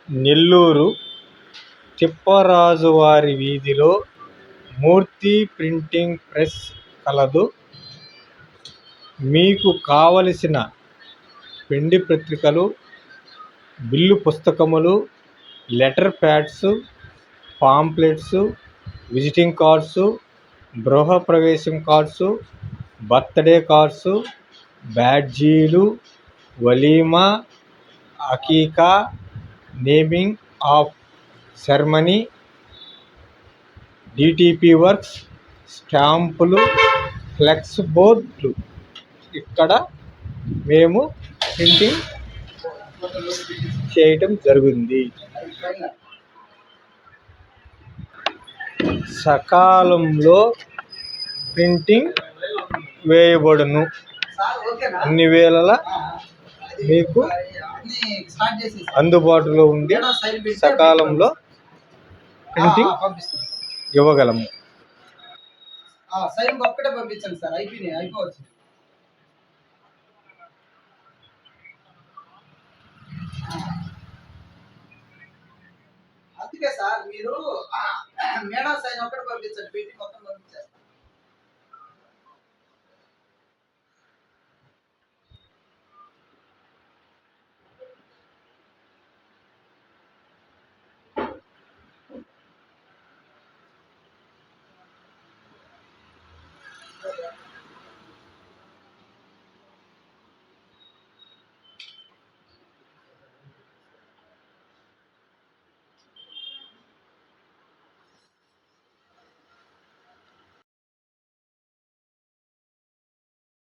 నెల్లూరు తిప్పరాజువారి వీధిలో మూర్తి printing press కలదు. మీకు కావలసిన పెండి పత్రికలు, బిల్లు పుస్తకములు, letter pads, pamphlets, visiting cards, గృహప్రవేశం కార్డ్స్, బర్త్డే కార్డ్స్, బ్యాడ్జీలు, వలీమా, అకీకా, naming of ceremony, DTP works, స్టాంపులు, ఫ్లెక్స్ బోర్డులు ఇక్కడ మేము ప్రింటింగ్ చేయటం జరుగుతుంది. సకాలంలో ప్రింటింగ్ వేయబడును. అన్ని వేళలా మీకు అందుబాటులో ఉండి సకాలంలో ప్రింటింగ్ ఇవ్వగలము. అందుకే సార్ మీరు మేడా సైన్ ఒక్కటి పంపించండి, పెట్టి మొత్తం